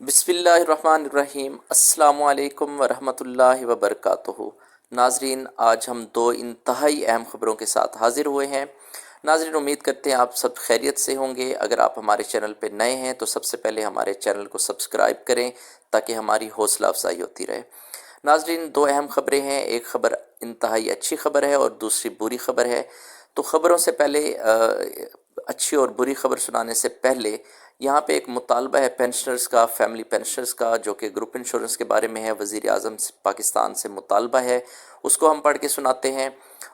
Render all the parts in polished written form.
बिस्मिल्लाहिर्रहमानिर्रहीम। अस्सलाम वालेकुम वरहमतुल्लाहि वबरकातुहू। नाजरीन, आज हम दो इंतहाई अहम ख़बरों के साथ हाज़िर हुए हैं। नाजरीन, उम्मीद करते हैं आप सब खैरियत से होंगे। अगर आप हमारे चैनल पर नए हैं तो सबसे पहले हमारे चैनल को सब्सक्राइब करें ताकि हमारी हौसला अफजाई होती रहे। नाजरीन, दो अहम ख़बरें हैं। एक ख़बर इंतहाई अच्छी ख़बर है और दूसरी बुरी ख़बर है। तो ख़बरों से पहले अच्छी और बुरी ख़बर सुनाने से पहले यहाँ पे एक मुतालबा है पेंशनर्स का, फैमिली पेंशनर्स का, जो कि ग्रुप इंश्योरेंस के बारे में है। वज़ीर आज़म पाकिस्तान से मुतालबा है, उसको हम पढ़ के सुनाते हैं।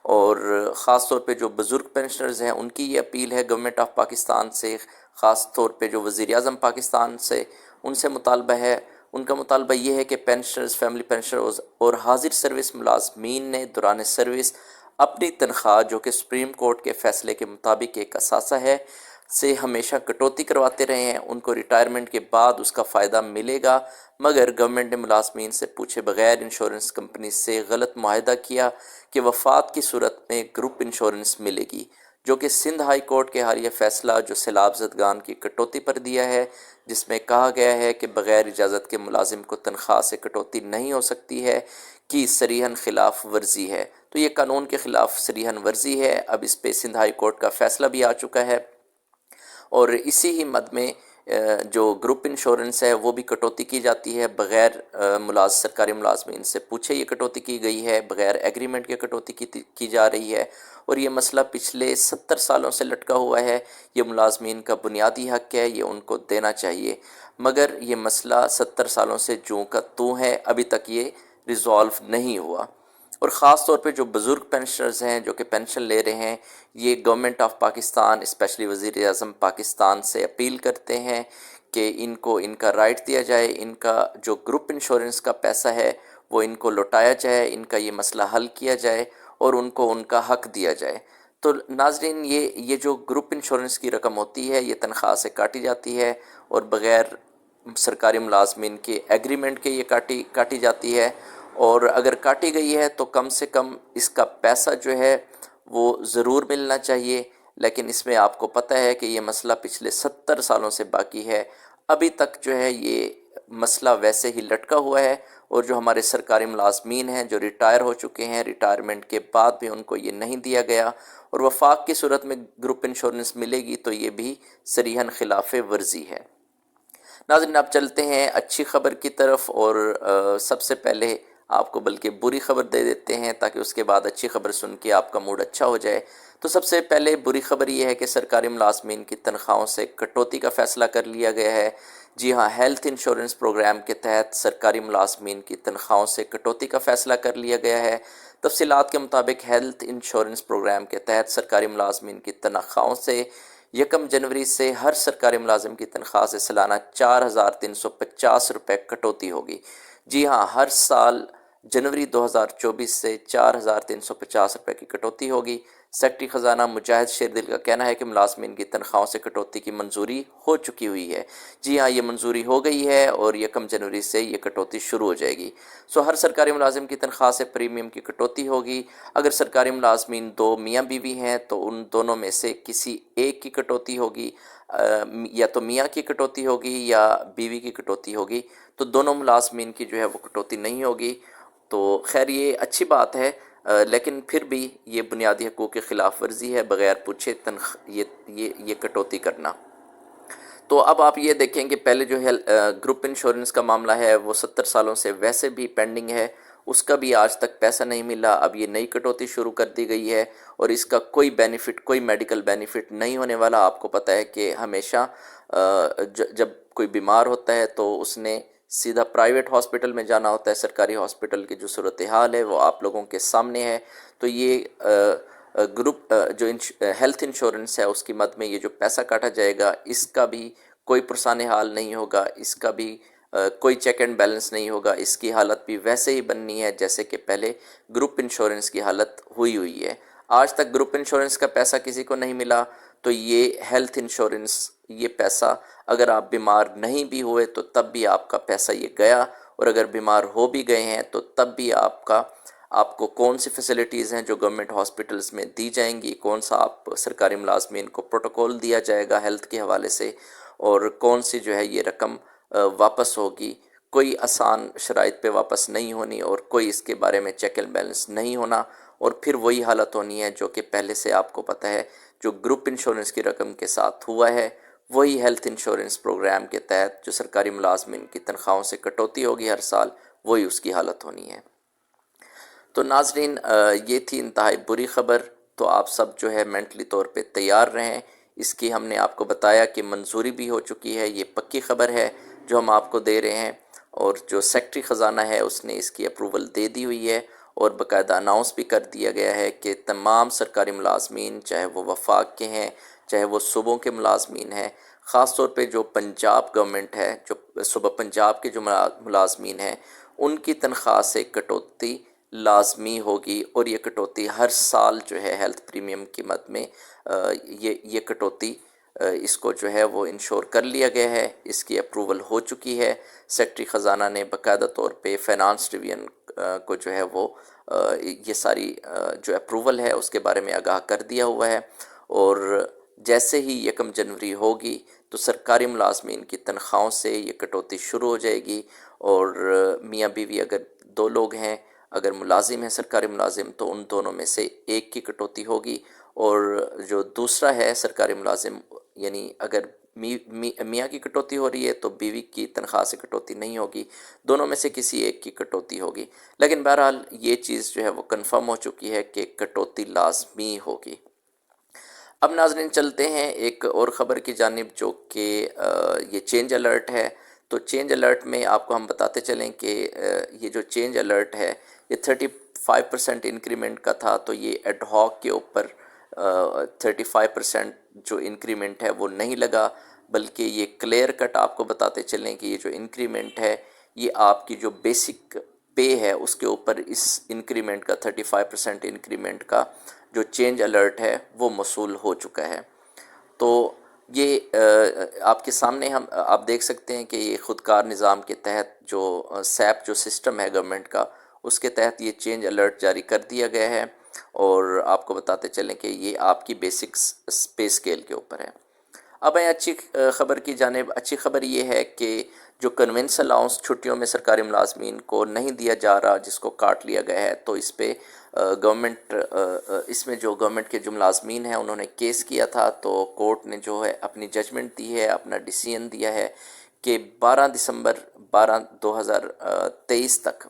और ख़ास तौर पे जो बुज़ुर्ग पेंशनर्स हैं उनकी ये अपील है गवर्नमेंट ऑफ पाकिस्तान से, ख़ास तौर पे जो वज़ीर आज़म पाकिस्तान से उनसे मुतालबा है। उनका मुतालबा ये है कि पेंशनर्स, फैमिली पेंशनर्स और हाजिर सर्विस मुलाजमीन ने दौरान सर्विस अपनी तनख्वाह, जो कि सुप्रीम कोर्ट के फ़ैसले के मुताबिक एक असासा है, से हमेशा कटौती करवाते रहे हैं। उनको रिटायरमेंट के बाद उसका फ़ायदा मिलेगा, मगर गवर्नमेंट ने मुलाजमीन से पूछे बगैर इंश्योरेंस कंपनी से गलत मुआहदा किया कि वफ़ात की सूरत में ग्रुप इंश्योरेंस मिलेगी, जो कि सिंध हाई कोर्ट के हालिया फ़ैसला जो सैलाब ज़दगान की कटौती पर दिया है, जिसमें कहा गया है कि बग़ैर इजाज़त के मुलाजिम को तनख्वाह से कटौती नहीं हो सकती है, की सरीहन खिलाफ वर्जी है। तो ये कानून के ख़िलाफ़ सरीहन वर्जी है। अब इस पे सिंध हाई कोर्ट का फ़ैसला भी आ चुका है और इसी ही मद में जो ग्रुप इंश्योरेंस है वो भी कटौती की जाती है बग़ैर सरकारी मुलाजमीन से पूछे ये कटौती की गई है, बग़ैर एग्रीमेंट के कटौती की जा रही है। और ये मसला पिछले 70 सालों से लटका हुआ है। ये मुलाजमीन का बुनियादी हक़ है, ये उनको देना चाहिए, मगर ये मसला 70 सालों से जूं का तूं है, अभी तक ये रिज़ॉल्व नहीं हुआ। और ख़ास तौर पे जो बुज़ुर्ग पेंशनर्स हैं जो कि पेंशन ले रहे हैं, ये गवर्नमेंट ऑफ पाकिस्तान, स्पेशली वज़ीर आज़म पाकिस्तान से अपील करते हैं कि इनको इनका राइट दिया जाए, इनका जो ग्रुप इंश्योरेंस का पैसा है वो इनको लौटाया जाए, इनका ये मसला हल किया जाए और उनको उनका हक़ दिया जाए। तो नाज़रीन, ये जो ग्रुप इंश्योरेंस की रकम होती है ये तनख्वाह से काटी जाती है और बग़ैर सरकारी मुलाजमीन के एग्रीमेंट के ये काटी जाती है। और अगर काटी गई है तो कम से कम इसका पैसा जो है वो ज़रूर मिलना चाहिए। लेकिन इसमें आपको पता है कि ये मसला पिछले 70 सालों से बाकी है, अभी तक जो है ये मसला वैसे ही लटका हुआ है। और जो हमारे सरकारी मुलाजमीन हैं जो रिटायर हो चुके हैं, रिटायरमेंट के बाद भी उनको ये नहीं दिया गया और वफाक की सूरत में ग्रुप इंश्योरेंस मिलेगी तो ये भी सरीहन खिलाफ वर्जी है। नाज़रीन, अब चलते हैं अच्छी ख़बर की तरफ और सबसे पहले आपको बल्कि बुरी ख़बर दे देते हैं ताकि उसके बाद अच्छी ख़बर सुन के आपका मूड अच्छा हो जाए। तो सबसे पहले बुरी ख़बर ये है कि सरकारी मुलाजमीन की तनख्वाहों से कटौती का फ़ैसला कर लिया गया है। जी हाँ, हेल्थ इंश्योरेंस प्रोग्राम के तहत सरकारी मुलाजमीन की तनख्वाहों से कटौती का फ़ैसला कर लिया गया है। तफसीलात के मुताबिक हेल्थ इंश्योरेंस प्रोग्राम के तहत सरकारी मुलाजमीन की तनख्वाहों से 1 जनवरी से हर सरकारी मुलाजिम की तनख्वाह से सालाना 4,350 रुपये कटौती होगी। जी हाँ, हर साल जनवरी 2024 से 4,350 रुपये की कटौती होगी। सेक्रेटरी ख़जाना मुजाहिद शेरदिल का कहना है कि मुलाजमीन की तनख्वाहों से कटौती की मंजूरी हो चुकी हुई है। जी हाँ, ये मंजूरी हो गई है और 1 जनवरी से ये कटौती शुरू हो जाएगी। हर सरकारी मुलाजिम की तनख्वाह से प्रीमियम की कटौती होगी। अगर सरकारी मुलाजमीन दो मियाँ बीवी हैं तो उन दोनों में से किसी एक की कटौती होगी, या तो मियाँ की कटौती होगी या बीवी की कटौती होगी। तो दोनों मुलाजमीन की जो है वो कटौती नहीं होगी। तो खैर ये अच्छी बात है, लेकिन फिर भी ये बुनियादी हकूक़ की ख़िलाफ़ वर्जी है बग़ैर पूछे ये कटौती करना। तो अब आप ये देखें कि पहले जो है ग्रुप इंश्योरेंस का मामला है वो 70 सालों से वैसे भी पेंडिंग है, उसका भी आज तक पैसा नहीं मिला। अब ये नई कटौती शुरू कर दी गई है और इसका कोई बेनिफिट, कोई मेडिकल बेनिफिट नहीं होने वाला। आपको पता है कि हमेशा जब कोई बीमार होता है तो उसने सीधा प्राइवेट हॉस्पिटल में जाना होता है। सरकारी हॉस्पिटल की जो सूरत हाल है वो आप लोगों के सामने है। तो ये ग्रुप जो हेल्थ इंश्योरेंस है उसकी मद में ये जो पैसा काटा जाएगा इसका भी कोई पुरसाने हाल नहीं होगा, इसका भी कोई चेक एंड बैलेंस नहीं होगा। इसकी हालत भी वैसे ही बननी है जैसे कि पहले ग्रुप इंश्योरेंस की हालत हुई है। आज तक ग्रुप इंश्योरेंस का पैसा किसी को नहीं मिला, तो ये हेल्थ इंश्योरेंस, ये पैसा अगर आप बीमार नहीं भी हुए तो तब भी आपका पैसा ये गया, और अगर बीमार हो भी गए हैं तो तब भी आपको कौन सी फैसिलिटीज़ हैं जो गवर्नमेंट हॉस्पिटल्स में दी जाएंगी, कौन सा आप सरकारी मुलाजमीन को प्रोटोकॉल दिया जाएगा हेल्थ के हवाले से, और कौन सी जो है ये रकम واپس ہوگی، کوئی آسان شرائط پہ واپس نہیں ہونی، اور کوئی اس کے بارے میں چیک اینڈ بیلنس نہیں ہونا، اور پھر وہی حالت ہونی ہے جو کہ پہلے سے آپ کو پتہ ہے، جو گروپ انشورنس کی رقم کے ساتھ ہوا ہے، وہی ہیلتھ انشورنس پروگرام کے تحت جو سرکاری ملازمین کی تنخواہوں سے کٹوتی ہوگی ہر سال، وہی اس کی حالت ہونی ہے۔ تو ناظرین، یہ تھی انتہائی بری خبر، تو آپ سب جو ہے مینٹلی طور پہ تیار رہیں۔ اس کی ہم نے آپ کو بتایا کہ منظوری بھی ہو چکی ہے، یہ پکی خبر ہے جو ہم آپ کو دے رہے ہیں، اور جو سیکٹری خزانہ ہے اس نے اس کی اپروول دے دی ہوئی ہے، اور باقاعدہ اناؤنس بھی کر دیا گیا ہے کہ تمام سرکاری ملازمین، چاہے وہ وفاق کے ہیں، چاہے وہ صوبوں کے ملازمین ہیں، خاص طور پہ جو پنجاب گورنمنٹ ہے، جو صوبہ پنجاب کے جو ملازمین ہیں، ان کی تنخواہ سے کٹوتی لازمی ہوگی، اور یہ کٹوتی ہر سال جو ہے ہیلتھ پریمیم کی مد میں یہ کٹوتی اس کو جو ہے وہ انشور کر لیا گیا ہے، اس کی اپروول ہو چکی ہے۔ سیکٹری خزانہ نے باقاعدہ طور پہ فائنانس ڈویژن کو جو ہے وہ یہ ساری جو اپروول ہے اس کے بارے میں آگاہ کر دیا ہوا ہے، اور جیسے ہی 1 جنوری ہوگی تو سرکاری ملازمین کی تنخواہوں سے یہ کٹوتی شروع ہو جائے گی، اور میاں بیوی اگر 2 لوگ ہیں، اگر ملازم ہیں سرکاری ملازم، تو ان دونوں میں سے ایک کی کٹوتی ہوگی، اور جو دوسرا ہے سرکاری ملازم، یعنی اگر میاں کی کٹوتی ہو رہی ہے تو بیوی کی تنخواہ سے کٹوتی نہیں ہوگی، دونوں میں سے کسی ایک کی کٹوتی ہوگی، لیکن بہرحال یہ چیز جو ہے وہ کنفرم ہو چکی ہے کہ کٹوتی لازمی ہوگی۔ اب ناظرین چلتے ہیں ایک اور خبر کی جانب، جو کہ یہ چینج الرٹ ہے۔ تو چینج الرٹ میں آپ کو ہم بتاتے چلیں کہ یہ جو چینج الرٹ ہے یہ 35% انکریمنٹ کا تھا، تو یہ ایڈ ہاک کے اوپر 35% جو انکریمنٹ ہے وہ نہیں لگا، بلکہ یہ کلیئر کٹ آپ کو بتاتے چلیں کہ یہ جو انکریمنٹ ہے یہ آپ کی جو بیسک پے ہے اس کے اوپر اس انکریمنٹ کا 35% انکریمنٹ کا جو چینج الرٹ ہے وہ موصول ہو چکا ہے۔ تو یہ آپ کے سامنے آپ دیکھ سکتے ہیں کہ یہ خودکار نظام کے تحت جو سیپ جو سسٹم ہے گورنمنٹ کا، اس کے تحت یہ چینج الرٹ جاری کر دیا گیا ہے، اور آپ کو بتاتے چلیں کہ یہ آپ کی بیسک پے اسکیل کے اوپر ہے۔ اب آئیں اچھی خبر کی جانب۔ اچھی خبر یہ ہے کہ جو کنونس الاؤنس چھٹیوں میں سرکاری ملازمین کو نہیں دیا جا رہا، جس کو کاٹ لیا گیا ہے، تو اس پہ گورنمنٹ اس میں جو گورنمنٹ کے جو ملازمین ہیں انہوں نے کیس کیا تھا، تو کورٹ نے جو ہے اپنی ججمنٹ دی ہے، اپنا ڈیسیژن دیا ہے کہ 12 دسمبر 2023 تک،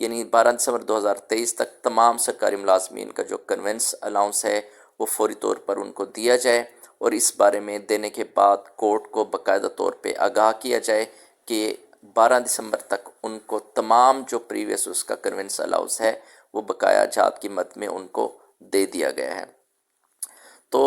یعنی 12 دسمبر 2023 تک تمام سرکاری ملازمین کا جو کنونس الاؤنس ہے وہ فوری طور پر ان کو دیا جائے، اور اس بارے میں دینے کے بعد کورٹ کو باقاعدہ طور پہ آگاہ کیا جائے کہ 12 دسمبر تک ان کو تمام جو پریویس اس کا کنونس الاؤنس ہے وہ بقایا جات کی مد میں ان کو دے دیا گیا ہے۔ تو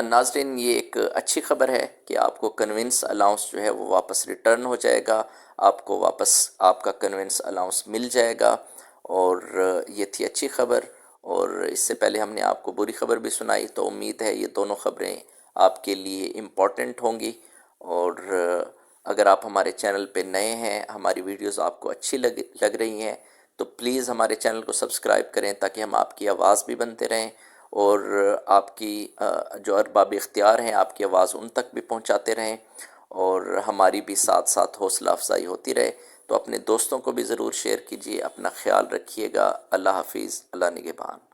ناظرین یہ ایک اچھی خبر ہے کہ آپ کو کنونس الاؤنس جو ہے وہ واپس ریٹرن ہو جائے گا، آپ کو واپس آپ کا کنونس الاؤنس مل جائے گا، اور یہ تھی اچھی خبر۔ اور اس سے پہلے ہم نے آپ کو بری خبر بھی سنائی، تو امید ہے یہ دونوں خبریں آپ کے لیے امپورٹنٹ ہوں گی، اور اگر آپ ہمارے چینل پہ نئے ہیں، ہماری ویڈیوز آپ کو اچھی لگ رہی ہیں، تو پلیز ہمارے چینل کو سبسکرائب کریں تاکہ ہم آپ کی آواز بھی بنتے رہیں، اور آپ کی جو ارباب اختیار ہیں آپ کی آواز ان تک بھی پہنچاتے رہیں، اور ہماری بھی ساتھ ساتھ حوصلہ افزائی ہوتی رہے۔ تو اپنے دوستوں کو بھی ضرور شیئر کیجیے۔ اپنا خیال رکھیے گا۔ اللہ حافظ، اللہ نگہبان۔